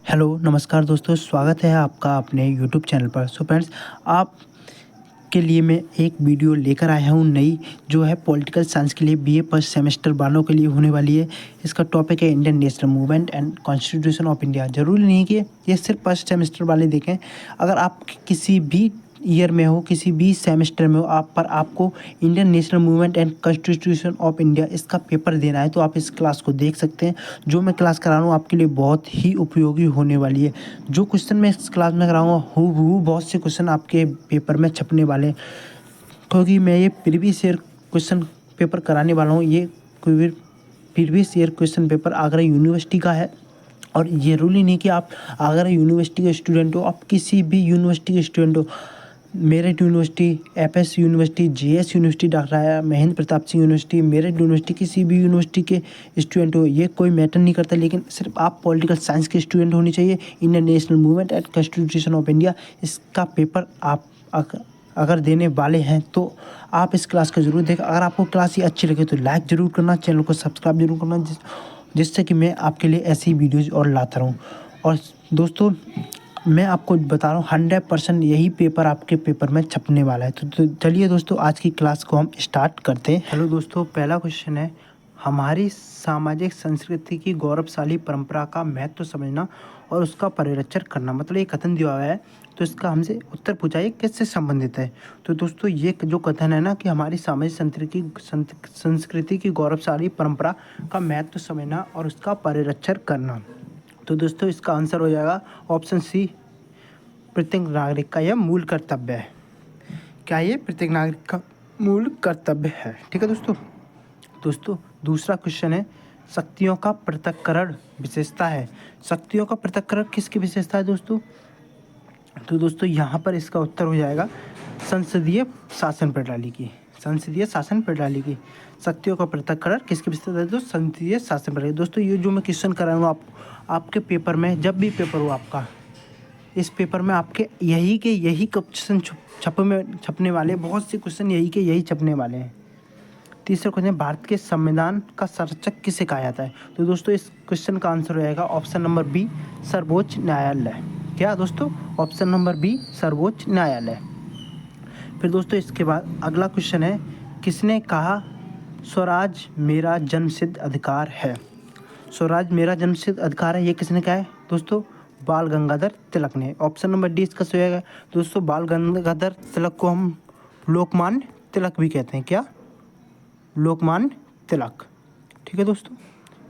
Hello नमस्कार दोस्तों, स्वागत है आपका अपने यूट्यूब चैनल पर। सो फ्रेंड्स, आप के लिए मैं एक वीडियो लेकर आया हूँ नई, जो है पॉलिटिकल साइंस के लिए बीए फर्स्ट सेमेस्टर वालों के लिए होने वाली है। इसका टॉपिक है Indian national movement and constitution of India. ज़रूरी नहीं कि ये सिर्फ फर्स्ट सेमेस्टर वाले देखें। अगर आप किसी भी ईयर में हो, किसी भी सेमेस्टर में हो, आपको Indian national movement and constitution of India इसका पेपर देना है, तो आप इस क्लास को देख सकते हैं। जो मैं क्लास करा रहा हूँ आपके लिए बहुत ही उपयोगी होने वाली है। जो क्वेश्चन मैं इस क्लास में कराऊंगा हूबहू बहुत से क्वेश्चन आपके पेपर में छपने वाले हैं, क्योंकि मैं ये प्रीवियस ईयर क्वेश्चन पेपर कराने वाला हूँ। ये previous year question paper Agra university का है। और ये रूल ही नहीं कि आप आगरा यूनिवर्सिटी के स्टूडेंट हो, आप किसी भी यूनिवर्सिटी के स्टूडेंट हो, merit university, FS university, JS university, doctor Mahendra Pratap Singh university, merit university, किसी भी यूनिवर्सिटी के स्टूडेंट हो, ये कोई मैटर नहीं करता। लेकिन सिर्फ आप पॉलिटिकल साइंस के स्टूडेंट होने चाहिए। Indian national movement and constitution of India इसका पेपर आप अगर देने वाले हैं तो आप इस क्लास को ज़रूर देखें। अगर आपको क्लास ये अच्छी लगे तो लाइक ज़रूर करना, चैनल को सब्सक्राइब जरूर करना, जिससे कि मैं आपके लिए ऐसी वीडियोज़ और लाता रहूँ। और दोस्तों, मैं आपको बता रहा हूँ 100% यही पेपर आपके पेपर में छपने वाला है। तो चलिए दोस्तों, आज की क्लास को हम स्टार्ट करते हैं। हेलो दोस्तों, पहला क्वेश्चन है, हमारी सामाजिक संस्कृति की गौरवशाली परंपरा का महत्व समझना और उसका परिरक्षण करना। मतलब ये कथन दिया हुआ है, तो इसका हमसे उत्तर पूछा है किससे संबंधित है। तो दोस्तों, ये जो कथन है ना कि हमारी सामाजिक संस्कृति की गौरवशाली परंपरा का महत्व समझना और उसका परिरक्षण करना, तो दोस्तों इसका आंसर हो जाएगा ऑप्शन सी, प्रत्येक नागरिक का यह मूल कर्तव्य है। क्या ये प्रत्येक नागरिक का मूल कर्तव्य है? ठीक है दोस्तों, दूसरा क्वेश्चन है, शक्तियों का पृथक्करण विशेषता है। शक्तियों का पृथक्करण किसकी विशेषता है दोस्तों? तो दोस्तों यहाँ पर इसका उत्तर हो जाएगा संसदीय शासन प्रणाली की। संसदीय शासन प्रणाली की शक्तियों का पृथक्करण किसकी विशेषता है? दोस्तों संसदीय शासन प्रणाली। दोस्तों ये जो मैं क्वेश्चन कर रहा हूँ आपके पेपर में, जब भी पेपर हो आपका, इस पेपर में आपके यही क्वेश्चन छपने वाले, बहुत से क्वेश्चन यही छपने वाले हैं। तीसरा क्वेश्चन, भारत के संविधान का संरक्षक किसे कहा जाता है? तो दोस्तों इस क्वेश्चन का आंसर हो जाएगा ऑप्शन नंबर बी, सर्वोच्च न्यायालय। क्या दोस्तों? ऑप्शन नंबर बी, सर्वोच्च न्यायालय। फिर दोस्तों इसके बाद अगला क्वेश्चन है, किसने कहा स्वराज मेरा जन्मसिद्ध अधिकार है? स्वराज मेरा जन्मसिद्ध अधिकार है, ये किसने कहा है दोस्तों? बाल गंगाधर तिलक ने। ऑप्शन नंबर डी इसका सही होगा दोस्तों। बाल गंगाधर तिलक को हम लोकमान्य तिलक भी कहते हैं। क्या? लोकमान्य तिलक। ठीक है दोस्तों,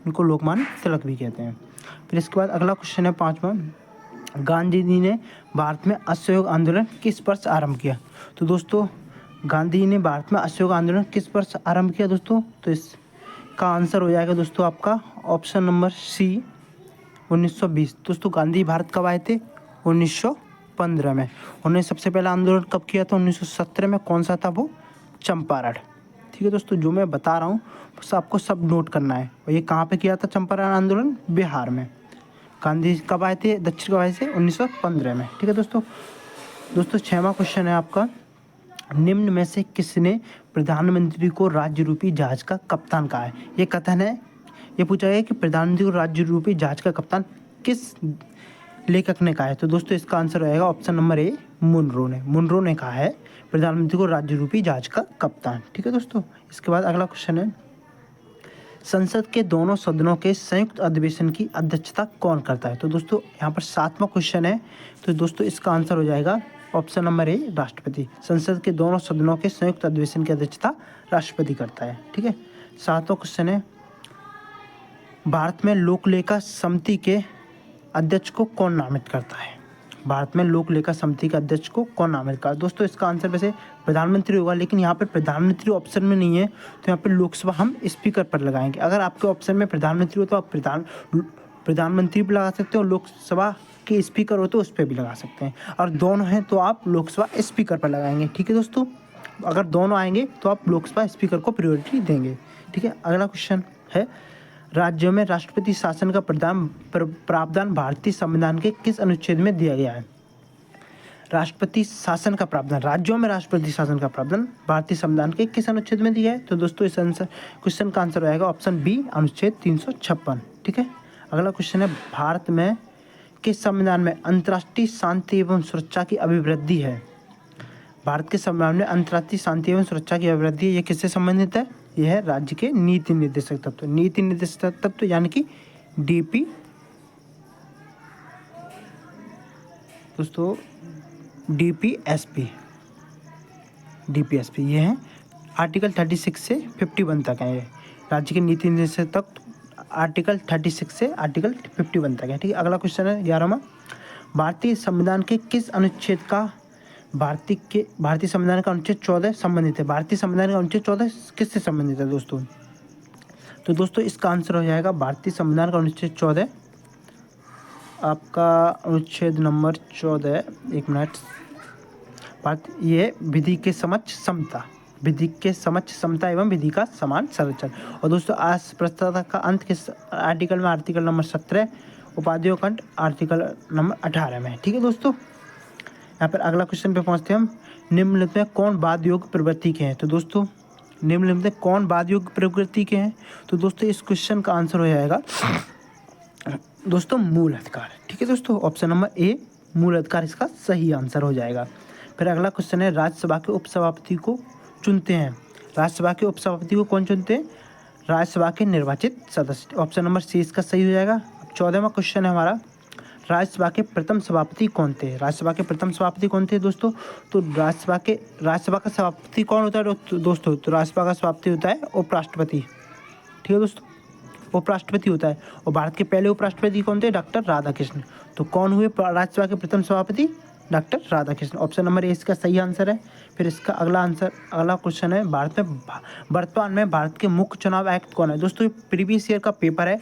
इनको लोकमान्य तिलक भी कहते हैं। फिर इसके बाद अगला क्वेश्चन है पांचवा, गांधी जी ने भारत में असहयोग आंदोलन किस वर्ष आरंभ किया? तो दोस्तों गांधी जी ने भारत में असहयोग आंदोलन किस वर्ष आरंभ किया दोस्तों? तो इसका आंसर हो जाएगा दोस्तों आपका ऑप्शन नंबर सी, 1920। दोस्तों गांधी भारत कब आए थे? 1915 में। उन्होंने सबसे पहला आंदोलन कब किया था? 1917 में। कौन सा था वो? चंपारण। ठीक है दोस्तों, जो मैं बता रहा हूँ बस आपको सब नोट करना है। और ये कहाँ पे किया था चंपारण आंदोलन? बिहार में। गांधी कब आए थे दक्षिण कब आए थे? 1915 में। ठीक है दोस्तों छठवां क्वेश्चन है आपका, निम्न में से किसने प्रधानमंत्री को राज्य रूपी जहाज का कप्तान कहा है? ये कथन है, ये पूछा गया कि प्रधानमंत्री को राज्य रूपी जहाज का कप्तान किस लेखक ने कहा है? तो दोस्तों इसका आंसर रहेगा ऑप्शन नंबर ए, मुनरो ने। मुनरो ने कहा है प्रधानमंत्री को राज्य रूपी जहाज का कप्तान। ठीक है दोस्तों, इसके बाद अगला क्वेश्चन है, संसद के दोनों सदनों के संयुक्त अधिवेशन की अध्यक्षता कौन करता है? तो दोस्तों यहाँ पर सातवां क्वेश्चन है, तो दोस्तों इसका आंसर हो जाएगा ऑप्शन नंबर ए, राष्ट्रपति। संसद के दोनों सदनों के संयुक्त अधिवेशन की अध्यक्षता राष्ट्रपति करता है। ठीक है, सातवां क्वेश्चन है, भारत में लोक लेखा समिति के अध्यक्ष को कौन नामित करता है? भारत में लोक लेखा समिति के अध्यक्ष को कौन नामित करता है? दोस्तों इसका आंसर वैसे प्रधानमंत्री होगा, लेकिन यहाँ पर प्रधानमंत्री ऑप्शन में नहीं है, तो यहाँ पर लोकसभा हम स्पीकर पर लगाएंगे। अगर आपके ऑप्शन में प्रधानमंत्री हो तो आप प्रधानमंत्री भी लगा सकते हो, लोकसभा के स्पीकर हो तो उस पर भी लगा सकते हैं, और दोनों हैं तो आप लोकसभा स्पीकर पर लगाएंगे। ठीक है दोस्तों, अगर दोनों आएंगे तो आप लोकसभा स्पीकर को प्रायोरिटी देंगे। ठीक है, अगला क्वेश्चन है, राज्यों में राष्ट्रपति शासन का प्रावधान भारतीय संविधान के किस अनुच्छेद में दिया गया है? राष्ट्रपति शासन का प्रावधान, राज्यों में राष्ट्रपति शासन का प्रावधान भारतीय संविधान के किस अनुच्छेद में दिया है? तो दोस्तों इस आंसर क्वेश्चन का आंसर रहेगा ऑप्शन बी, अनुच्छेद 356। ठीक है, अगला क्वेश्चन है, भारत में के संविधान में अंतर्राष्ट्रीय शांति एवं सुरक्षा की अभिवृद्धि है। भारत के संविधान में अंतर्राष्ट्रीय शांति एवं सुरक्षा की अभिवृद्धि, ये किससे संबंधित है? यह है राज्य के नीति निर्देशक तत्व। नीति निर्देशक तत्व यानी कि डीपी दोस्तों, डीपीएसपी ये है आर्टिकल 36 से 51 तक है। ये राज्य के नीति निर्देशक तत्व आर्टिकल 36 से आर्टिकल 51 तक है। ठीक है, अगला क्वेश्चन है 11वां। भारतीय संविधान के किस अनुच्छेद का भारतीय संविधान का अनुच्छेद 14 संबंधित है? भारतीय संविधान का अनुच्छेद 14 किससे संबंधित है दोस्तों? तो दोस्तों इसका आंसर हो जाएगा भारतीय संविधान का अनुच्छेद 14, आपका अनुच्छेद नंबर 14, एक मिनट, ये विधि के समक्ष समता एवं विधि का समान संरक्षण। और दोस्तों आज प्रस्तावना का अंत किस आर्टिकल में? आर्टिकल नंबर 17, उपाधियों खंड आर्टिकल नंबर 18 में। ठीक है दोस्तों, यहाँ पर अगला क्वेश्चन पे पहुँचते हैं हम। निम्नलिखित में कौन वाद योग्य प्रवृत्ति के हैं? तो दोस्तों निम्नलिखित में कौन वाद योग्य प्रवृत्ति के हैं? तो दोस्तों इस क्वेश्चन का आंसर हो जाएगा दोस्तों मूल अधिकार। ठीक है दोस्तों, ऑप्शन नंबर ए मूल अधिकार इसका सही आंसर हो जाएगा। फिर अगला क्वेश्चन है राज्यसभा के उपसभापति को चुनते हैं। राज्यसभा के उपसभापति को कौन चुनते हैं? राज्यसभा के निर्वाचित सदस्य। ऑप्शन नंबर सी इसका सही हो जाएगा। 14वां क्वेश्चन है हमारा, राज्यसभा के प्रथम सभापति कौन थे? राज्यसभा के प्रथम सभापति कौन थे दोस्तों? तो राज्यसभा का सभापति कौन होता है दोस्तों? तो राज्यसभा का सभापति होता है उपराष्ट्रपति। ठीक है दोस्तों, उपराष्ट्रपति होता है। और भारत के पहले उपराष्ट्रपति कौन थे? डॉक्टर राधाकृष्ण। तो कौन हुए राज्यसभा के प्रथम सभापति? डॉक्टर राधाकृष्ण। ऑप्शन नंबर ए इसका सही आंसर है। फिर इसका अगला क्वेश्चन है, वर्तमान में भारत के मुख्य चुनाव आयुक्त कौन है? दोस्तों प्रीवियस ईयर का पेपर है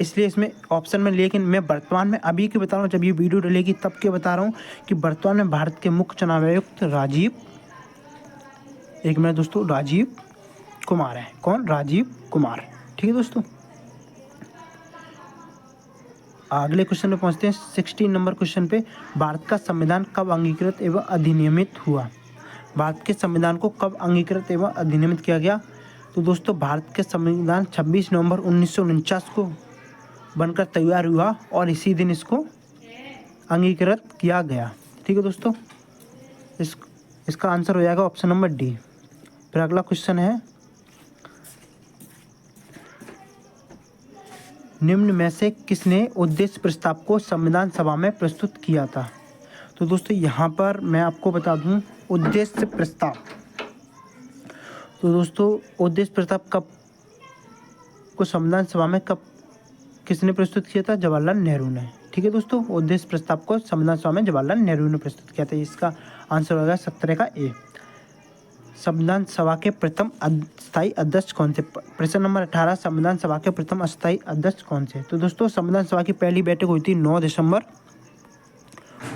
इसलिए इसमें ऑप्शन में, लेकिन मैं वर्तमान में अभी के बता रहा हूँ, जब ये वीडियो डलेगी तब के बता रहा हूँ कि वर्तमान में भारत के मुख्य चुनाव आयुक्त राजीव कुमार है। कौन? राजीव कुमार। ठीक है दोस्तों, अगले क्वेश्चन पे पहुंचते हैं 16 नंबर क्वेश्चन पे। भारत का संविधान कब अंगीकृत एवं अधिनियमित हुआ? भारत के संविधान को कब अंगीकृत एवं अधिनियमित किया गया? तो दोस्तों भारत के संविधान 26 नवंबर 1949 को बनकर तैयार हुआ और इसी दिन इसको अंगीकृत किया गया। ठीक है दोस्तों, इसका आंसर हो जाएगा ऑप्शन नंबर डी। फिर अगला क्वेश्चन है, निम्न में से किसने उद्देश्य प्रस्ताव को संविधान सभा में प्रस्तुत किया था? तो दोस्तों यहाँ पर मैं आपको बता दूं उद्देश्य प्रस्ताव। तो दोस्तों उद्देश्य प्रस्ताव को संविधान सभा में किसने प्रस्तुत किया था? जवाहरलाल नेहरू ने। ठीक है दोस्तों, उद्देश्य प्रस्ताव को संविधान सभा में जवाहरलाल नेहरू ने प्रस्तुत किया था। इसका आंसर होगा 17 का ए। संविधान सभा के प्रथम अस्थायी अध्यक्ष कौन थे? प्रश्न नंबर 18, संविधान सभा के प्रथम अस्थायी अध्यक्ष कौन थे? तो दोस्तों संविधान सभा की पहली बैठक हुई थी 9 दिसंबर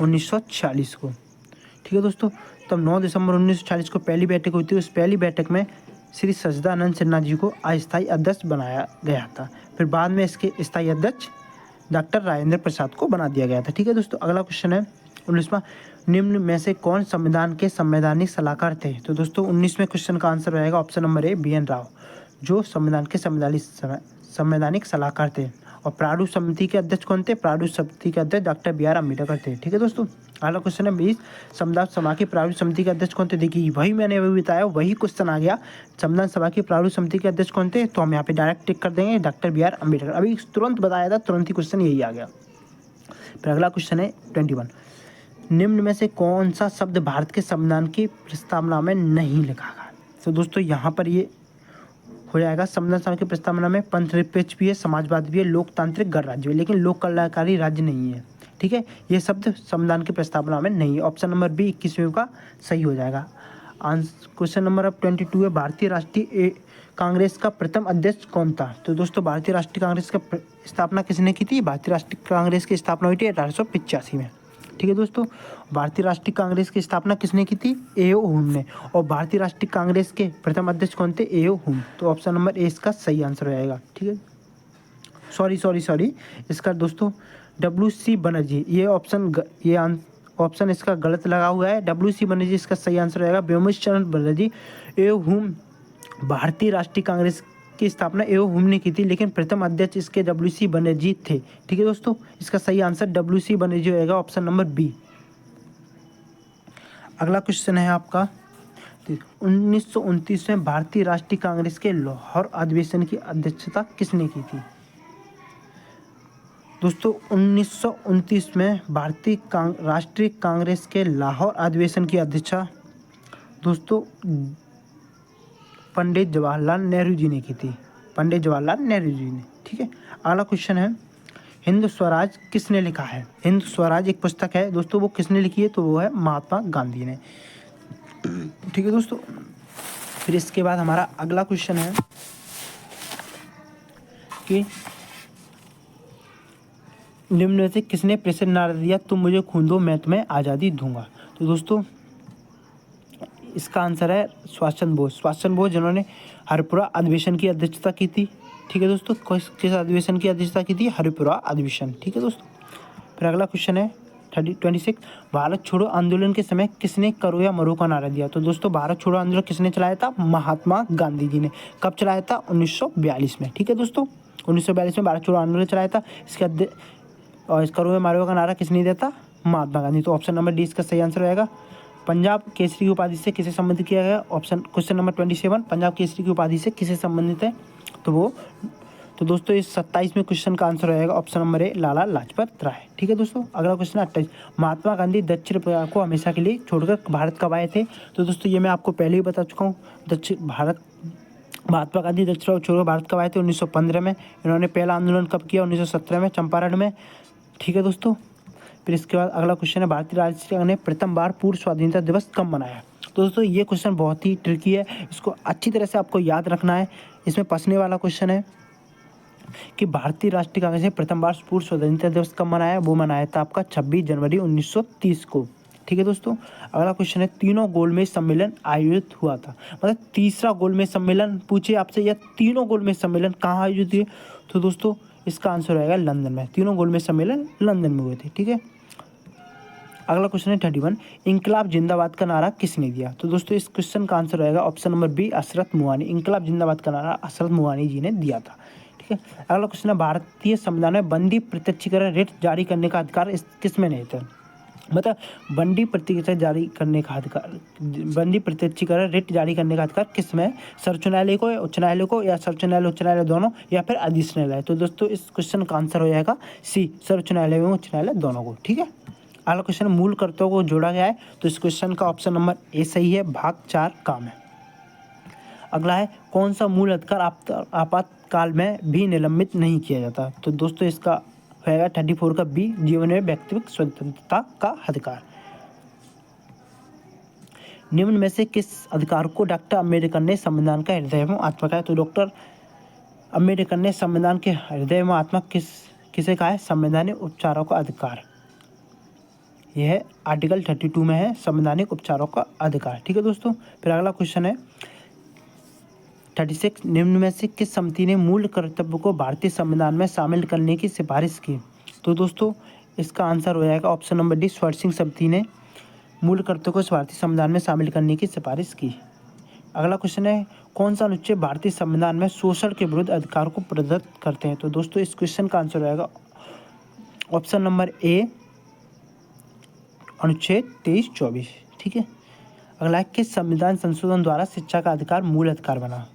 1946 को। ठीक है दोस्तों, तब 9 दिसंबर 1946 को पहली बैठक हुई थी। उस पहली बैठक में श्री सच्चिदानंद सिन्हा जी को अस्थायी अध्यक्ष बनाया गया था। फिर बाद में इसके स्थायी अध्यक्ष डॉक्टर राजेंद्र प्रसाद को बना दिया गया था। ठीक है दोस्तों, अगला क्वेश्चन है 19वां, निम्न में से कौन संविधान के संवैधानिक सलाहकार थे? तो दोस्तों 19वें क्वेश्चन का आंसर रहेगा option number A B N Rao, जो संविधान के संवैधानिक सलाहकार थे। और प्रारूप समिति के अध्यक्ष कौन थे? प्रारूप समिति के अध्यक्ष डॉक्टर बी आर अम्बेडकर थे। ठीक है दोस्तों, अगला क्वेश्चन है 20, संविधान सभा की प्रारूप समिति के अध्यक्ष कौन थे? देखिए वही मैंने अभी बताया, वही क्वेश्चन आ गया। संविधान सभा की प्रारूप समिति के अध्यक्ष कौन थे? तो हम यहाँ पे डायरेक्ट टिक कर देंगे डॉक्टर बी आर अम्बेडकर। अभी तुरंत बताया था, तुरंत ही क्वेश्चन यही आ गया। फिर अगला क्वेश्चन है 21, निम्न में से कौन सा शब्द भारत के संविधान की प्रस्तावना में नहीं लिखा गया? तो दोस्तों यहाँ पर ये हो जाएगा, संविधान सभा की प्रस्तावना में पंथनिरपेक्ष भी है, समाजवाद भी है, लोकतांत्रिक गणराज्य भी है, लेकिन लोक कल्याणकारी राज्य नहीं है। ठीक है, ये शब्द संविधान की प्रस्तावना में नहीं है। ऑप्शन नंबर बी 21वें का सही हो जाएगा। क्वेश्चन नंबर अब 22 है, भारतीय राष्ट्रीय कांग्रेस का प्रथम अध्यक्ष कौन था? तो दोस्तों भारतीय राष्ट्रीय कांग्रेस का स्थापना किसने की थी? भारतीय राष्ट्रीय कांग्रेस की स्थापना हुई थी 1885 में। ठीक है दोस्तों, भारतीय राष्ट्रीय कांग्रेस की स्थापना किसने की थी? ए.ओ. हुम ने। और भारतीय राष्ट्रीय कांग्रेस के प्रथम अध्यक्ष कौन थे? ए.ओ. हुम। तो ऑप्शन नंबर ए इसका सही आंसर हो जाएगा। ठीक है, सॉरी इसका दोस्तों W.C. बनर्जी, ये ऑप्शन इसका गलत लगा हुआ है। W.C. बनर्जी इसका सही आंसर रहेगा। व्योमेश चंद्र बनर्जी। ए.ओ. हुम भारतीय राष्ट्रीय कांग्रेस की स्थापना एवं हुम ने की थी, लेकिन प्रथम अध्यक्ष इसके WC बनर्जी थे। ठीक है दोस्तों, इसका सही आंसर WC बनर्जी होगा, ऑप्शन नंबर बी। अगला क्वेश्चन है आपका 1929 में भारतीय राष्ट्रीय कांग्रेस के लाहौर अधिवेशन की अध्यक्षता किसने की थी? दोस्तों 1929 में भारतीय राष्ट्रीय कांग्रेस के लाहौर अधिवेशन की अध्यक्षता दोस्तों पंडित जवाहरलाल नेहरू जी ने की थी, पंडित जवाहरलाल नेहरू जी ने। ठीक है, अगला क्वेश्चन है हिंद स्वराज किसने लिखा है? हिंद स्वराज एक पुस्तक है दोस्तों, वो किसने लिखी है? तो वो है महात्मा गांधी ने। ठीक है दोस्तों, फिर इसके बाद हमारा अगला क्वेश्चन है कि निम्न में से किसने प्रेसिडेंट नारा दिया, तुम मुझे खून दो मैं तुम्हें आज़ादी दूंगा? तो दोस्तों इसका आंसर है सुभाष चंद्र बोस। सुभाष चंद्र बोस जिन्होंने हरिपुरा अधिवेशन की अध्यक्षता की थी। ठीक है दोस्तों, किस अधिवेशन की अध्यक्षता की थी? हरिपुरा अधिवेशन। ठीक है दोस्तों, फिर अगला क्वेश्चन है 26 भारत छोड़ो आंदोलन के समय किसने करो या मरो का नारा दिया? तो दोस्तों भारत छोड़ो आंदोलन किसने चलाया था? महात्मा गांधी जी ने। कब चलाया था? 1942 में। ठीक है दोस्तों, 1942 में भारत छोड़ो आंदोलन चलाया था। इसके और इस करो या मरो का नारा किसने दिया था? महात्मा गांधी। तो ऑप्शन नंबर डी इसका सही आंसर रहेगा। पंजाब केसरी की उपाधि से किसे संबंधित किया गया? क्वेश्चन नंबर 27 पंजाब केसरी की उपाधि से किसे संबंधित है? तो दोस्तों इस 27वें क्वेश्चन का आंसर रहेगा ऑप्शन नंबर ए लाला लाजपत राय। ठीक है दोस्तों, अगला क्वेश्चन 28 महात्मा गांधी दक्षिण अफ्रीका को हमेशा के लिए छोड़कर भारत कब आए थे? तो दोस्तों ये मैं आपको पहले ही बता चुका हूँ। महात्मा गांधी दक्षिण अफ्रीका छोड़कर भारत कब आए थे? 1915 में। इन्होंने पहला आंदोलन कब किया? 1917 में चंपारण में। ठीक है दोस्तों, फिर इसके बाद अगला क्वेश्चन है भारतीय राष्ट्रीय ने प्रथम बार पूर्व स्वाधीनता दिवस कब मनाया? तो दोस्तों ये क्वेश्चन बहुत ही ट्रिकी है, इसको अच्छी तरह से आपको याद रखना है। इसमें फंसने वाला क्वेश्चन है कि भारतीय राष्ट्रीय कांग्रेस ने प्रथम बार पूर्व स्वतंत्रता दिवस कब मनाया? वो मनाया था आपका 26 जनवरी 1930 को। ठीक है दोस्तों, अगला क्वेश्चन है तीनों गोलमेज सम्मेलन आयोजित हुआ था, मतलब तीसरा गोलमेज सम्मेलन पूछे आपसे, या तीनों गोलमेज सम्मेलन कहाँ आयोजित हुए? तो दोस्तों इसका आंसर रहेगा लंदन में। तीनों गोलमेज सम्मेलन लंदन में हुए थे। ठीक है, अगला क्वेश्चन है 31 इंकलाब जिंदाबाद का नारा किसने दिया? तो दोस्तों इस क्वेश्चन का आंसर रहेगा ऑप्शन नंबर बी हसरत मुआनी। इंकलाब जिंदाबाद का नारा हसरत मुआनी जी ने दिया था। ठीक है, अगला क्वेश्चन है भारतीय संविधान में बंदी प्रत्यक्षीकरण रिट जारी करने का अधिकार किसमें नहीं था? मतलब बंदी प्रत्यक्षीकरण जारी करने का अधिकार, बंदी प्रत्यक्षीकरण रिट जारी करने का अधिकार किसमें? सर्वोच्च न्यायालय को, या उच्च न्यायालय को, या सर्वोच्च न्यायालय उच्च न्यायालय दोनों, या फिर अधीश न्यायालय? तो दोस्तों इस क्वेश्चन का आंसर हो जाएगा सी, सर्वोच्च न्यायालय एवं उच्च न्यायालय दोनों को। ठीक है, अगला क्वेश्चन मूल कर्तव्यों को जोड़ा गया है, तो इस क्वेश्चन का ऑप्शन नंबर ए सही है, भाग 4 काम है। अगला है कौन सा मूल अधिकार आपातकाल में भी निलंबित नहीं किया जाता? तो दोस्तों इसका होगा 34 का बी, जीवन में व्यक्तिगत स्वतंत्रता का अधिकार। निम्न में से किस अधिकार को डॉक्टर अम्बेडकर ने संविधान का हृदय एवं आत्मा कहा? तो डॉक्टर अम्बेडकर ने संविधान के हृदय एवं आत्मा किसे कहा है? संवैधानिक उपचारों का अधिकार। यह है आर्टिकल 32 में है, संवैधानिक उपचारों का अधिकार। ठीक है दोस्तों, फिर अगला क्वेश्चन है 36 निम्न में से किस समिति ने मूल कर्तव्य को भारतीय संविधान में शामिल करने की सिफारिश की? तो दोस्तों इसका आंसर हो जाएगा ऑप्शन नंबर डी, स्वर्ण सिंह समिति ने मूल कर्तव्य को भारतीय संविधान में शामिल करने की सिफारिश की। अगला क्वेश्चन है कौन सा अनुच्छेद भारतीय संविधान में शोषण के विरुद्ध अधिकार को प्रदत्त करते हैं? तो दोस्तों इस क्वेश्चन का आंसर रहेगा ऑप्शन नंबर ए, अनुच्छेद 23-24। ठीक है, अगला किस संविधान संशोधन द्वारा शिक्षा का अधिकार मूल अधिकार बना?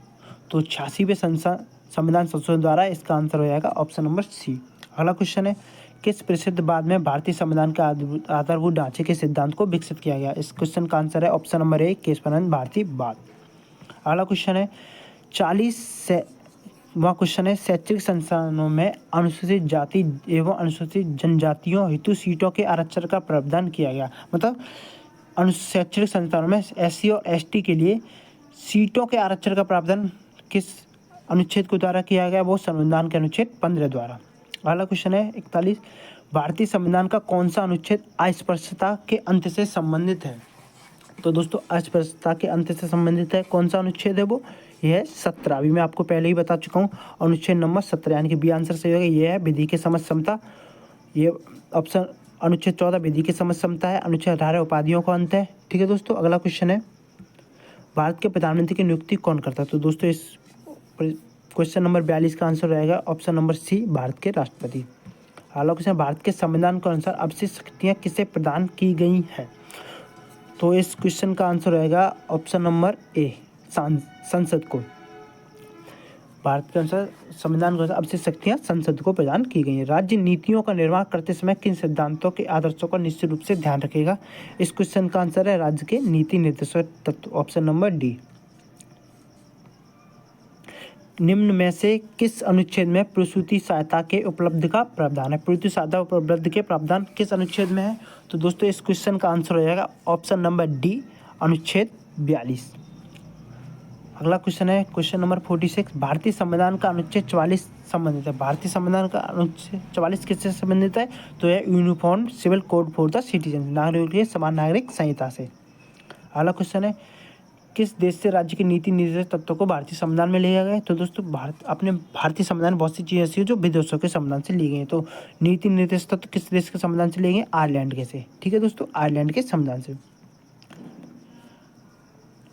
तो 86वें संविधान संशोधन द्वारा, इसका आंसर हो जाएगा ऑप्शन नंबर सी। अगला क्वेश्चन है किस प्रसिद्ध बाद में भारतीय संविधान के आधारभूत ढांचे के सिद्धांत को विकसित किया गया? इस क्वेश्चन का आंसर है option number A, Keshavananda Bharati बाद। अगला क्वेश्चन है 40वां क्वेश्चन है शैक्षिक संस्थानों में अनुसूचित जाति एवं अनुसूचित जनजातियों हेतु सीटों के आरक्षण का प्रावधान किया गया। मतलब शैक्षणिक संस्थानों में SC और ST के लिए सीटों के आरक्षण का प्रावधान किस अनुच्छेद के द्वारा किया गया? वो संविधान के अनुच्छेद 15 द्वारा। अगला क्वेश्चन है 41 भारतीय संविधान का कौन सा अनुच्छेद अस्पृश्यता के अंत से संबंधित है? तो दोस्तों अस्पृश्यता के अंत से संबंधित है, कौन सा अनुच्छेद है? वो यह है 17। अभी मैं आपको पहले ही बता चुका हूँ, अनुच्छेद नंबर 17, यानी कि बी आंसर सही होगा। ये है विधि के समझ समता। ये ऑप्शन अनुच्छेद 14 विधि के समझ समता है। अनुच्छेद 18 उपाधियों का अंत है। ठीक है दोस्तों, अगला क्वेश्चन है भारत के प्रधानमंत्री की नियुक्ति कौन करता है? तो दोस्तों इस क्वेश्चन नंबर 42 का आंसर रहेगा ऑप्शन नंबर सी, भारत के राष्ट्रपति। अगला क्वेश्चन, भारत के संविधान के अनुसार अवशेष शक्तियाँ किसे प्रदान की गई हैं? तो इस क्वेश्चन का आंसर रहेगा ऑप्शन नंबर ए, संसद को। भारत के अनुसार संविधान के अनुसार अवशेष शक्तियाँ संसद को प्रदान की गई हैं। राज्य नीतियों का निर्माण करते समय किन सिद्धांतों के आदर्शों का निश्चित रूप से ध्यान रखेगा? इस क्वेश्चन का आंसर है राज्य के नीति निर्देशक तत्व, ऑप्शन नंबर डी। निम्न में से किस अनुच्छेद में प्रसूति सहायता के उपलब्ध का प्रावधान है? प्रसूति सहायता उपलब्ध के प्रावधान किस अनुच्छेद में है? तो दोस्तों इस क्वेश्चन का आंसर हो जाएगा ऑप्शन नंबर डी, अनुच्छेद 42। अगला क्वेश्चन है क्वेश्चन नंबर 46, भारतीय संविधान का अनुच्छेद 44 संबंधित है। भारतीय संविधान का अनुच्छेद 44 किससे संबंधित है? तो यह uniform civil code for the citizen, नागरिकों के समान नागरिक संहिता से। अगला क्वेश्चन है किस देश से राज्य के नीति निर्देशक तत्वों को भारतीय संविधान में लिया गया है? तो दोस्तों भारतीय संविधान बहुत सी चीज़ें ऐसी हैं जो विदेशों के संविधान से ली गई हैं। तो नीति निर्देशक तत्व किस देश के संविधान से लिए गए? आयरलैंड के से। ठीक है दोस्तों, आयरलैंड के संविधान से।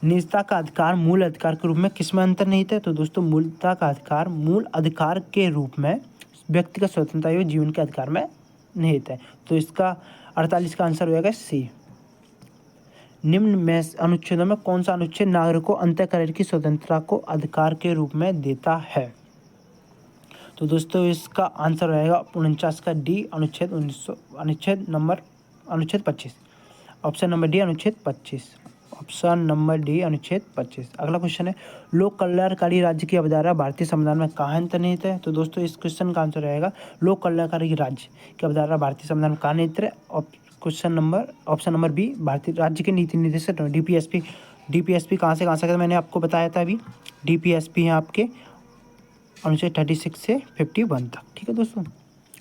निजता का अधिकार मूल अधिकार के रूप में किसमें अंतर्निहित है? तो दोस्तों मूलता का अधिकार मूल अधिकार के रूप में व्यक्तिगत स्वतंत्रता एवं जीवन के अधिकार में निहित है। तो इसका 48 का आंसर हो जाएगा सी। निम्न में अनुच्छेदों में कौन सा अनुच्छेद नागरिकों को अंतःकरण की स्वतंत्रता को अधिकार के रूप में देता है? तो दोस्तों इसका आंसर रहेगा 49 का डी, अनुच्छेद 25। ऑप्शन नंबर डी, अनुच्छेद 25। ऑप्शन नंबर डी, अनुच्छेद 25। अगला क्वेश्चन है लोक कल्याणकारी राज्य की अवधारणा भारतीय संविधान में कहाँ अंतर्निहित है? तो दोस्तों इस क्वेश्चन का आंसर रहेगा लोक कल्याणकारी राज्य की अवधारणा भारतीय संविधान में कहाँ अंतर्निहित है? ऑप्शन नंबर बी, भारतीय राज्य के नीति निर्देशक डीपीएसपी कहाँ से था मैंने आपको बताया था अभी। डीपीएसपी है आपके अनुच्छेद 36 से 51 तक। ठीक है दोस्तों।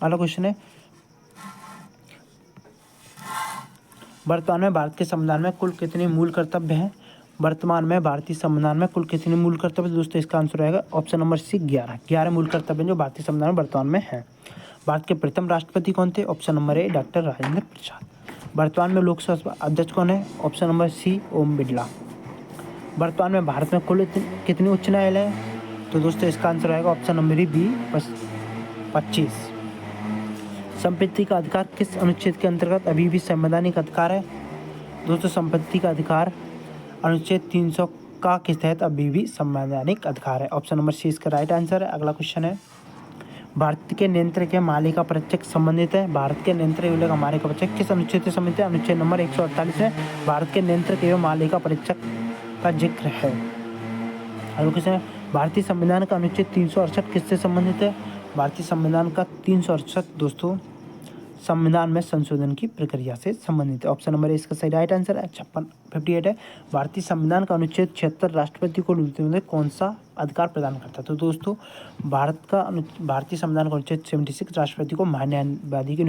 अगला क्वेश्चन है वर्तमान में भारत के संविधान में कुल कितने मूल कर्तव्य हैं? वर्तमान में भारतीय संविधान में कुल कितने मूल कर्तव्य? दोस्तों इसका आंसर रहेगा ऑप्शन नंबर सी, 11 मूल कर्तव्य जो भारतीय संविधान में वर्तमान में है। भारत के प्रथम राष्ट्रपति कौन थे? Option number A, doctor Rajendra Prasad. वर्तमान में लोकसभा अध्यक्ष कौन है? Option number C, Om Birla. वर्तमान में भारत में कुल कितने उच्च न्यायालय हैं? तो दोस्तों इसका आंसर आएगा ऑप्शन नंबर बी, 25। संपत्ति का अधिकार किस अनुच्छेद के अंतर्गत अभी भी संवैधानिक अधिकार है? दोस्तों संपत्ति का अधिकार अनुच्छेद 300 का के तहत अभी भी संवैधानिक अधिकार है। ऑप्शन नंबर सी इसका राइट आंसर है। अगला क्वेश्चन है भारत के नियंत्रक या मालिका परीक्षक संबंधित है। भारत के नियंत्रक एवं मालिका परीक्षक किस अनुच्छेद से संबंधित है? अनुच्छेद नंबर 148 में भारत के नियंत्रक एवं मालिका परीक्षक का जिक्र है। अगला क्वेश्चन है भारतीय संविधान का अनुच्छेद 368 किससे संबंधित है? भारतीय संविधान का 368 दोस्तों संविधान में संशोधन की प्रक्रिया से संबंधित है। ऑप्शन नंबर इसका सही राइट आंसर है। 58 है भारतीय संविधान का अनुच्छेद 76 राष्ट्रपति को कौन सा अधिकार प्रदान करता है? तो दोस्तों भारतीय संविधान का अनुच्छेद 76 राष्ट्रपति को महान्यायवादी की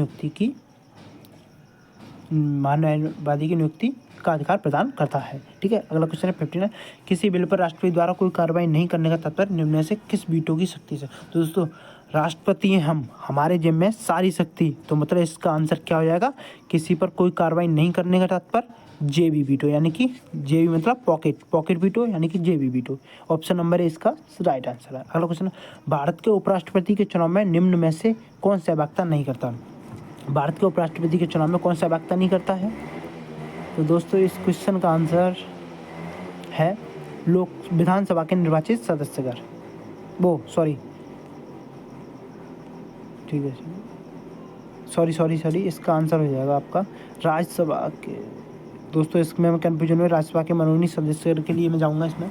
नियुक्ति का अधिकार प्रदान करता है। ठीक है। अगला क्वेश्चन है 59, किसी बिल पर राष्ट्रपति द्वारा कोई कार्रवाई नहीं करने का तात्पर्य निम्न में से किस वीटो की शक्ति से? तो दोस्तों राष्ट्रपति हैं हमारे जिम्मे में सारी शक्ति, तो मतलब इसका आंसर क्या हो जाएगा? किसी पर कोई कार्रवाई नहीं करने का तात्पर्य जेबी वीटो, यानी कि जेबी मतलब पॉकेट वीटो यानी कि जेबी वीटो। ऑप्शन नंबर इसका राइट आंसर है। अगला क्वेश्चन, भारत के उपराष्ट्रपति के चुनाव में निम्न में से कौन सहभागिता नहीं करता? भारत के उपराष्ट्रपति के चुनाव में कौन सहभागिता नहीं करता है? तो दोस्तों इस क्वेश्चन का आंसर है विधानसभा के निर्वाचित सदस्यगण। ठीक है, सॉरी इसका आंसर हो जाएगा आपका राज्यसभा के। दोस्तों इसमें मैं कन्फ्यूजन में राज्यसभा के मनोनीत सदस्य के लिए मैं जाऊंगा इसमें।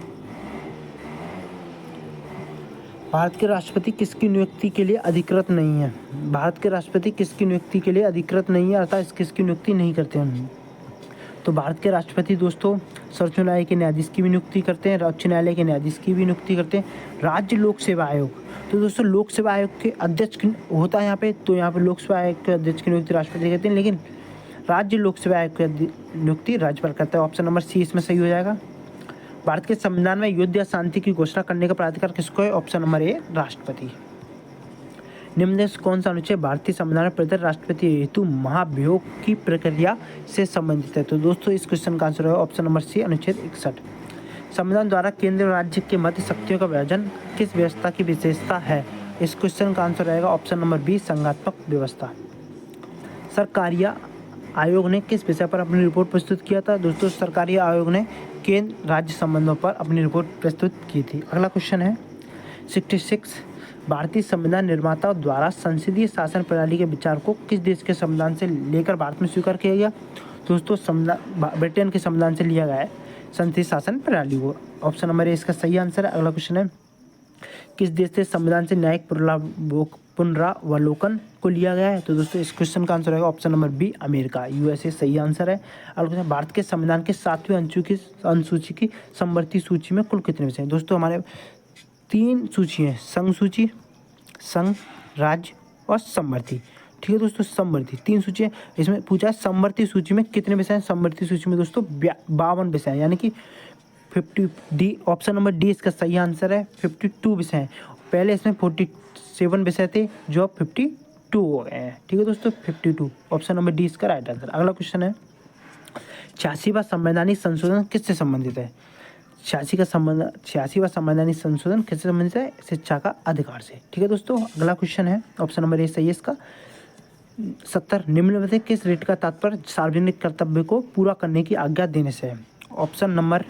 भारत के राष्ट्रपति किसकी नियुक्ति के लिए अधिकृत नहीं है? भारत के राष्ट्रपति किसकी नियुक्ति के लिए अधिकृत नहीं है, अर्थात किसकी नियुक्ति नहीं करते हैं? तो भारत के राष्ट्रपति दोस्तों सर्वोच्च न्यायालय के न्यायाधीश की भी नियुक्ति करते हैं, उच्च न्यायालय के न्यायाधीश की भी नियुक्ति करते हैं। राज्य लोक सेवा आयोग, तो दोस्तों लोक सेवा आयोग के अध्यक्ष होता है यहाँ पे, तो यहाँ पे लोक सेवा आयोग के अध्यक्ष की नियुक्ति राष्ट्रपति करते हैं, लेकिन राज्य लोक सेवा आयोग की नियुक्ति राज्यपाल करता है। ऑप्शन नंबर सी इसमें सही हो जाएगा। भारत के संविधान में युद्ध या शांति की घोषणा करने का प्राधिकार किसको है? ऑप्शन नंबर ए राष्ट्रपति। निम्न में से कौन सा अनुच्छेद भारतीय संविधान में प्रदत्त राष्ट्रपति हेतु महाभियोग की प्रक्रिया से संबंधित है? तो दोस्तों इस क्वेश्चन का आंसर है ऑप्शन नंबर सी, अनुच्छेद 61। संविधान द्वारा केंद्र और राज्य के मध्य शक्तियों का विभाजन किस व्यवस्था की विशेषता है? इस क्वेश्चन का आंसर रहेगा ऑप्शन नंबर बी, संघात्मक व्यवस्था। सरकारिया आयोग ने किस विषय पर अपनी रिपोर्ट प्रस्तुत किया था? दोस्तों, सरकारिया आयोग ने केंद्र राज्य संबंधों पर अपनी रिपोर्ट प्रस्तुत की थी। अगला क्वेश्चन है 66, भारतीय संविधान निर्माताओं द्वारा संसदीय शासन प्रणाली के विचार को किस देश के संविधान से लेकर भारत में स्वीकार किया गया? दोस्तों, ब्रिटेन के संविधान से लिया गया है संसदीय शासन प्रणाली को। ऑप्शन नंबर ए इसका सही आंसर है। अगला क्वेश्चन है किस देश से संविधान से न्यायिक पुनरावलोकन को लिया गया है? तो दोस्तों, इस क्वेश्चन का आंसर रहेगा option number B, America, USA सही आंसर है। अगला क्वेश्चन, भारत के संविधान के 7वें अनुसूची की समवर्ती सूची में कुल कितने विषय हैं? दोस्तों, हमारे 3 सूची हैं, संघ सूची, संघ, राज्य और समवर्ती। ठीक है दोस्तों, समवर्ती 3 सूची है। इसमें पूछा है समवर्ती सूची में कितने विषय हैं? समवर्ती सूची में दोस्तों 52 विषय हैं, यानी कि 50 डी, ऑप्शन नंबर डी इसका सही आंसर है। 52 विषय हैं। पहले इसमें 47 विषय थे जो अब 52 हो गए हैं। ठीक है दोस्तों, 52, ऑप्शन नंबर डी इसका राइट आंसर। अगला क्वेश्चन है 86वां संवैधानिक संशोधन किससे संबंधित है? 86वां संवैधानिक संशोधन किससे संबंधित है? शिक्षा का अधिकार से। ठीक है दोस्तों, अगला क्वेश्चन है ऑप्शन नंबर ए सही है इसका। 70, निम्न में से किस रिट का तात्पर्य सार्वजनिक कर्तव्य को पूरा करने की आज्ञा देने से है? ऑप्शन नंबर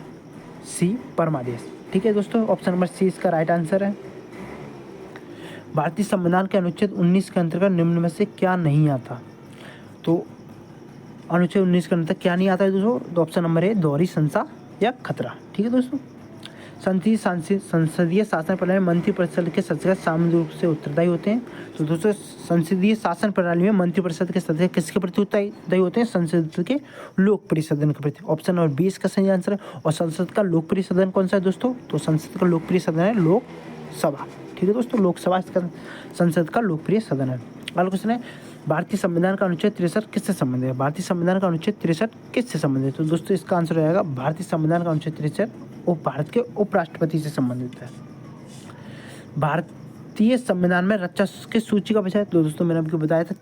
सी, परमादेश। ठीक है दोस्तों, ऑप्शन नंबर सी इसका राइट आंसर है। भारतीय संविधान के अनुच्छेद 19 के अंतर्गत निम्न में से क्या नहीं आता? तो अनुच्छेद 19 के अंतर्गत क्या नहीं आता है दोस्तों? तो ऑप्शन नंबर ए, दोहरी संसा या खतरा। ठीक है दोस्तों, संसदीय शासन प्रणाली में मंत्रिपरिषद के सदस्य सामान्य रूप से उत्तरदायी होते हैं। तो दोस्तों, संसदीय शासन प्रणाली में मंत्रिपरिषद के सदस्य किसके प्रति उत्तरदायी होते हैं? संसद के लोकप्रिय सदन के प्रति। ऑप्शन नंबर 20 का सही आंसर है। और संसद का लोकप्रिय सदन कौन सा है दोस्तों? तो संसद का लोकप्रिय सदन है लोकसभा। ठीक है दोस्तों, लोकसभा इसका संसद का लोकप्रिय सदन है। अगला क्वेश्चन है भारतीय संविधान का अनुच्छेद 63 किससे संबंधित है? भारतीय संविधान का अनुच्छेद 63 किससे संबंधित है? तो दोस्तों, इसका आंसर रहेगा भारतीय संविधान का अनुच्छेद 63 भारत के उपराष्ट्रपति से संबंधित है। भारतीय संविधान में रक्षा की सूची का विषय, तो दोस्तों मैंने आपको बताया था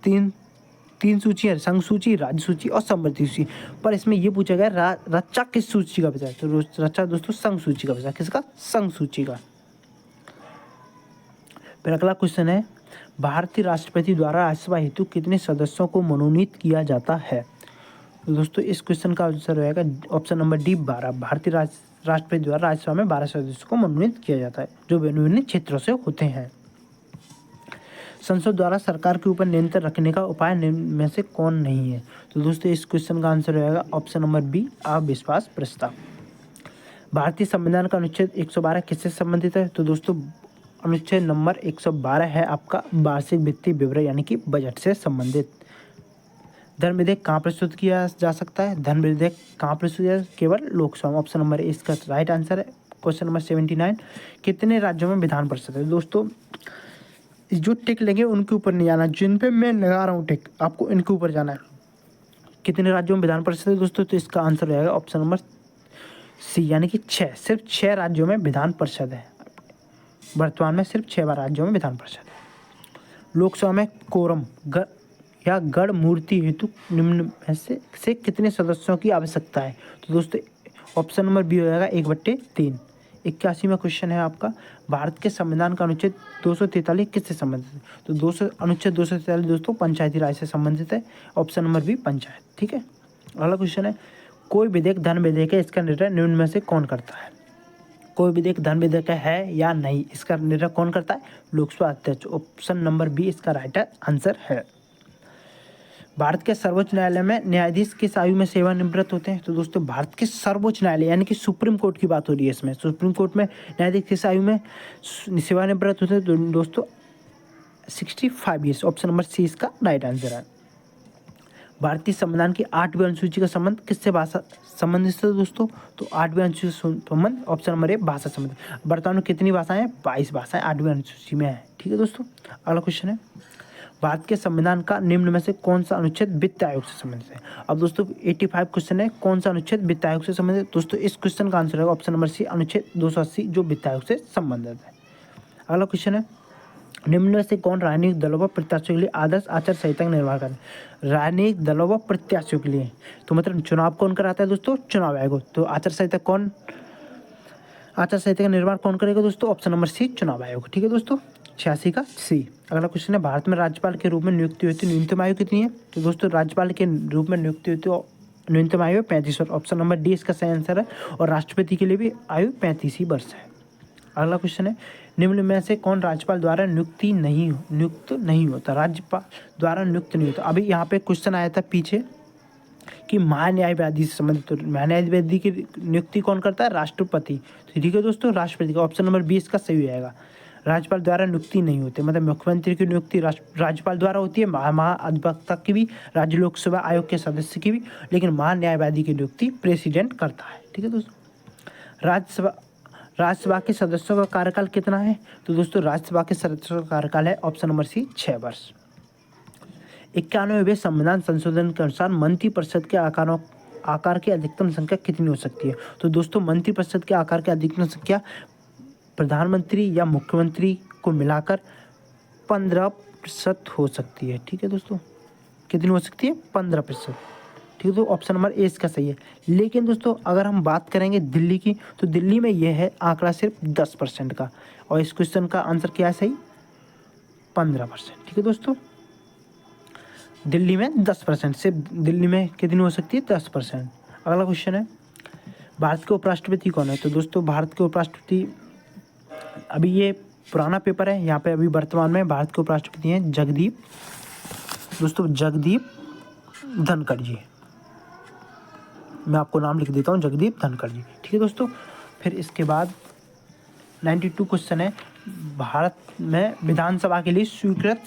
तीन सूची है, संघ सूची, राज्य सूची और समवर्ती सूची। पर इसमें यह पूछा गया रक्षा किस सूची का विषय? तो रक्षा दोस्तों संघ सूची का विषय। किसका? संघ सूची का। फिर अगला क्वेश्चन है भारतीय राष्ट्रपति द्वारा राज्यसभा हेतु कितने सदस्यों को मनोनीत किया जाता है? तो दोस्तों, इस क्वेश्चन का आंसर रहेगा ऑप्शन नंबर डी, 12। भारतीय राष्ट्रपति द्वारा राज्यसभा में 12 सदस्यों को मनोनीत किया जाता है जो विभिन्न क्षेत्रों से होते हैं। संसद द्वारा सरकार के ऊपर नियंत्रण रखने का उपाय निम्न में से कौन नहीं है? तो दोस्तों, इस क्वेश्चन का आंसर रहेगा ऑप्शन नंबर बी, अविश्वास प्रस्ताव। भारतीय संविधान का अनुच्छेद 112 किससे संबंधित है? तो दोस्तों, अनुच्छेद नंबर 112 है आपका वार्षिक वित्तीय विवरण यानी कि बजट से संबंधित। धन विधेयक कहाँ प्रस्तुत किया जा सकता है? धन विधेयक कहाँ प्रस्तुत किया? केवल लोकसभा। ऑप्शन नंबर ए इसका राइट आंसर है। क्वेश्चन नंबर 79, कितने राज्यों में विधान परिषद है? दोस्तों, जो टिक लगे उनके ऊपर नहीं जाना, जिन पे मैं लगा रहा हूँ टिक, आपको इनके ऊपर जाना है। कितने राज्यों में विधान परिषद है दोस्तों? तो इसका आंसर रहेगा ऑप्शन नंबर सी, यानी कि 6। सिर्फ 6 राज्यों में विधान परिषद है। वर्तमान में सिर्फ 6 राज्यों में विधान परिषद है। लोकसभा में कोरम या गढ़ मूर्ति हेतु निम्न में से कितने सदस्यों की आवश्यकता है? तो दोस्तों, ऑप्शन नंबर बी हो जाएगा 1/3। 81वां क्वेश्चन है आपका भारत के संविधान का अनुच्छेद 243 किससे संबंधित है? तो अनुच्छेद 243 दोस्तों पंचायती राज से संबंधित है। Option number B, panchayat. ठीक है, अगला क्वेश्चन है कोई विधेयक धन विधेयक है, इसका निर्णय निम्न में से कौन करता है? कोई विधेयक धन विधेयक है या नहीं, इसका निर्णय कौन करता है? लोकसभा अध्यक्ष। ऑप्शन नंबर बी इसका राइट आंसर है। भारत के सर्वोच्च न्यायालय में न्यायाधीश किस आयु में सेवानिवृत्त होते हैं? तो दोस्तों, भारत के सर्वोच्च न्यायालय यानी कि सुप्रीम कोर्ट की बात हो रही है इसमें। सुप्रीम कोर्ट में न्यायाधीश किस आयु में सेवानिवृत्त होते हैं? तो दोस्तों 65 ईयर्स। ऑप्शन नंबर सी इसका राइट आंसर है। भारतीय संविधान की 8वीं अनुसूची का संबंध किससे भाषा संबंधित है दोस्तों? तो 8वीं अनुसूची संबंध ऑप्शन नंबर ए, भाषा संबंध। वर्तमान में कितनी भाषाएं हैं? 22 भाषाएं 8वीं अनुसूची में है। ठीक है दोस्तों, अगला क्वेश्चन है भारत के संविधान का निम्न में से कौन सा अनुच्छेद वित्त आयोग से संबंधित है? अब दोस्तों 85 क्वेश्चन है, कौन सा अनुच्छेद वित्त आयोग से संबंधित है? दोस्तों, इस क्वेश्चन का आंसर है ऑप्शन नंबर सी, अनुच्छेद 280 जो वित्त आयोग से संबंधित है। अगला क्वेश्चन है निम्न में से कौन राजनीतिक दलों व प्रत्याशियों के लिए आदर्श आचार संहिता का निर्माण करता है? राजनीतिक दलों व प्रत्याशियों के लिए तो मतलब चुनाव कौन कराता है दोस्तों? चुनाव आयोग। तो आचार संहिता कौन आचार संहिता का निर्माण कौन करेगा दोस्तों? ऑप्शन नंबर सी, चुनाव आयोग। ठीक है दोस्तों, 86 का सी। अगला क्वेश्चन है, भारत में राज्यपाल के रूप में नियुक्ति होती न्यूनतम आयु कितनी है? तो दोस्तों राज्यपाल के रूप में नियुक्ति होती न्यूनतम आयु 35 वर्ष। ऑप्शन नंबर डी इसका सही आंसर है। और राष्ट्रपति के लिए भी आयु 35 ही वर्ष है। अगला क्वेश्चन है, निम्न में से कौन राज्यपाल द्वारा नियुक्त नहीं होता? राज्यपाल द्वारा नियुक्त नहीं होता। अभी यहाँ पे क्वेश्चन आया था पीछे कि महान्यायवादी से संबंधित, तो महान्यायवादी की नियुक्ति कौन करता है? राष्ट्रपति। तो ठीक है दोस्तों, राष्ट्रपति का ऑप्शन नंबर 20 का सही हो जाएगा। राज्यपाल द्वारा नियुक्ति नहीं होते, मतलब मुख्यमंत्री की नियुक्ति राज्यपाल द्वारा होती है, महाधिवक्ता की भी, राज्य लोक सेवा आयोग के सदस्य की भी, लेकिन महान्यायवादी की नियुक्ति प्रेसिडेंट करता है। ठीक है दोस्तों, राज्यसभा के सदस्यों का कार्यकाल कितना है? तो दोस्तों राज्यसभा के सदस्यों का कार्यकाल है ऑप्शन नंबर सी, 6 वर्ष। 91वें संविधान संशोधन के अनुसार मंत्रिपरिषद के आकार की अधिकतम संख्या कितनी हो सकती है? तो दोस्तों मंत्रिपरिषद के आकार की अधिकतम संख्या प्रधानमंत्री या मुख्यमंत्री को मिलाकर 15% हो सकती है। ठीक है दोस्तों, कितनी हो सकती है? 15%। ठीक है, तो ऑप्शन नंबर ए इसका सही है। लेकिन दोस्तों अगर हम बात करेंगे दिल्ली की, तो दिल्ली में यह है आंकड़ा सिर्फ 10% का, और इस क्वेश्चन का आंसर क्या है सही? 15%। ठीक है दोस्तों, दिल्ली में 10%, सिर्फ दिल्ली में कितनी हो सकती है? 10%। अगला क्वेश्चन है, भारत के उपराष्ट्रपति कौन है? तो दोस्तों भारत के उपराष्ट्रपति, अभी ये पुराना पेपर है, यहाँ पे अभी वर्तमान में भारत के उपराष्ट्रपति हैं जगदीप धनखड़ जी। मैं आपको नाम लिख देता हूँ, जगदीप धनखड़ जी। ठीक है दोस्तों, फिर इसके बाद 92 क्वेश्चन है, भारत में विधानसभा के लिए स्वीकृत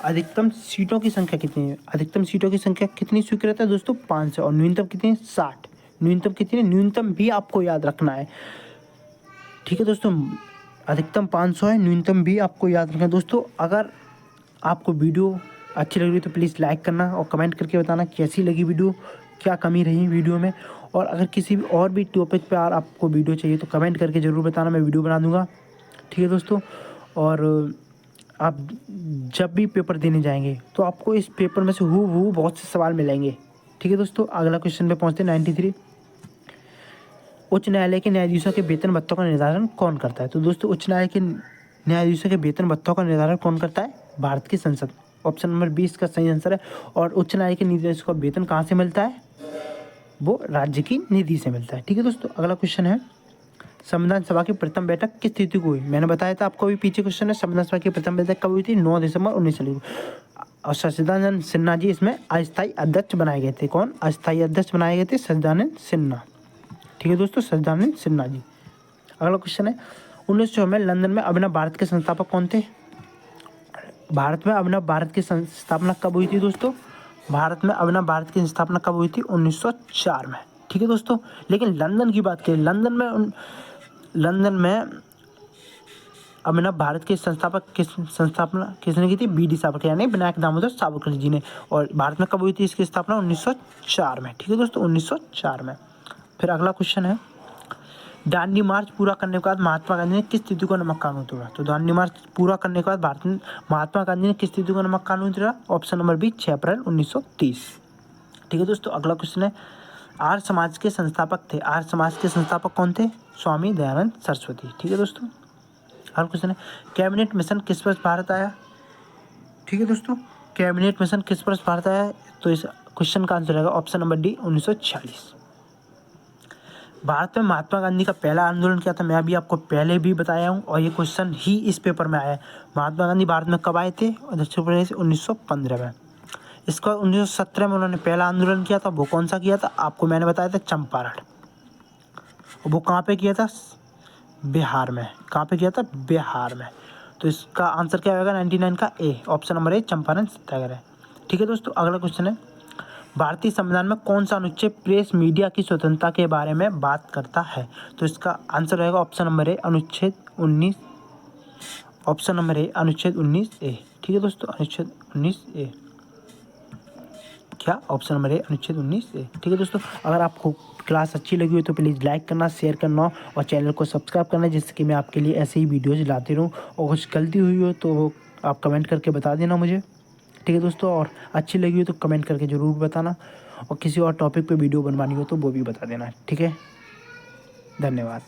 अधिकतम सीटों की संख्या कितनी है? अधिकतम सीटों की संख्या कितनी स्वीकृत है दोस्तों? 500। और न्यूनतम कितनी है? 60। न्यूनतम कितनी है? न्यूनतम भी आपको याद रखना है। ठीक है दोस्तों, अधिकतम 500 है, न्यूनतम भी आपको याद रखना है। दोस्तों अगर आपको वीडियो अच्छी लग रही है तो प्लीज़ लाइक करना और कमेंट करके बताना कैसी लगी वीडियो, क्या कमी रही वीडियो में। और अगर किसी भी और भी टॉपिक पे आपको वीडियो चाहिए तो कमेंट करके ज़रूर बताना, मैं वीडियो बना दूँगा। ठीक है दोस्तों, और आप जब भी पेपर देने जाएंगे तो आपको इस पेपर में से बहुत से सवाल मिलेंगे। ठीक है दोस्तों, अगला क्वेश्चन पे पहुँचते हैं 93। उच्च न्यायालय के न्यायाधीशों के वेतन भत्तों का निर्धारण कौन करता है? तो दोस्तों उच्च न्यायालय के न्यायाधीशों के वेतन भत्तों का निर्धारण कौन करता है? भारत की संसद। ऑप्शन नंबर 20 का सही आंसर है। और उच्च न्यायालय के न्यायाधीशों का वेतन कहाँ से मिलता है? वो राज्य की निधि से मिलता है। ठीक है दोस्तों, अगला क्वेश्चन है, संविधान सभा की प्रथम बैठक किस तिथि को हुई? मैंने बताया था आपको, भी पीछे क्वेश्चन है, संविधान सभा की प्रथम बैठक कब हुई थी? 9 दिसंबर 1940 को। और सच्चिदानंद सिन्हा जी इसमें अस्थायी अध्यक्ष बनाए गए थे। कौन अस्थायी अध्यक्ष बनाए गए थे? सच्चिदानंद सिन्हा। ठीक है दोस्तों, सच्चिदानंद सिन्हा जी। अगला क्वेश्चन है, 1900 में लंदन में अभिनव भारत के संस्थापक कौन थे? भारत में अभिनव भारत की स्थापना कब हुई थी दोस्तों? भारत में अभिनव भारत की स्थापना कब हुई थी? 1904 में। ठीक है दोस्तों, लेकिन लंदन की बात करें, लंदन में अभिनव भारत के संस्थापना किसने की थी? बी.डी. सावरकर, यानी विनायक दामोदर सावरकर जी ने। और भारत में कब हुई थी इसकी स्थापना? 1904 में। ठीक है दोस्तों, 1904 में। फिर अगला क्वेश्चन है, दांडी मार्च पूरा करने के बाद महात्मा गांधी ने किस तिथि को नमक कानून तोड़ा? तो दांडी मार्च पूरा करने के बाद महात्मा गांधी ने किस तिथि को नमक कानून तोड़ा? ऑप्शन नंबर बी, 6 अप्रैल 1930। ठीक है दोस्तों, अगला क्वेश्चन है, आर्य समाज के संस्थापक थे। आर्य समाज के संस्थापक कौन थे? स्वामी दयानंद सरस्वती। ठीक है दोस्तों, अगला क्वेश्चन है, कैबिनेट मिशन किस वर्ष भारत आया? ठीक है दोस्तों, कैबिनेट मिशन किस वर्ष भारत आया? तो इस क्वेश्चन का आंसर रहेगा ऑप्शन नंबर डी, 1946। भारत में महात्मा गांधी का पहला आंदोलन क्या था? मैं अभी आपको पहले भी बताया हूँ, और ये क्वेश्चन ही इस पेपर में आया है। महात्मा गांधी भारत में कब आए थे? दक्षिण प्रदेश से 1915 में। इसका 1917 में उन्होंने पहला आंदोलन किया था। वो कौन सा किया था? आपको मैंने बताया था, चंपारण। वो कहाँ पे किया था? बिहार में। कहाँ पे किया था? बिहार में। तो इसका आंसर क्या होगा? 99 का ए, ऑप्शन नंबर ए, चंपारण सत्याग्रह। ठीक है दोस्तों, अगला क्वेश्चन है, भारतीय संविधान में कौन सा अनुच्छेद प्रेस मीडिया की स्वतंत्रता के बारे में बात करता है? तो इसका आंसर रहेगा ऑप्शन नंबर ए, अनुच्छेद 19। ऑप्शन नंबर ए, अनुच्छेद 19A। ठीक है दोस्तों, अनुच्छेद 19A। क्या? ऑप्शन नंबर ए, अनुच्छेद 19A। ठीक है दोस्तों, अगर आपको क्लास अच्छी लगी हो तो प्लीज़ लाइक करना, शेयर करना और चैनल को सब्सक्राइब करना, जिससे कि मैं आपके लिए ऐसे ही वीडियोज़ लाते रहूँ। और कुछ गलती हुई हो तो आप कमेंट करके बता देना मुझे। ठीक है दोस्तों, और अच्छी लगी हो तो कमेंट करके ज़रूर बताना, और किसी और टॉपिक पे वीडियो बनवानी हो तो वो भी बता देना। ठीक है, धन्यवाद।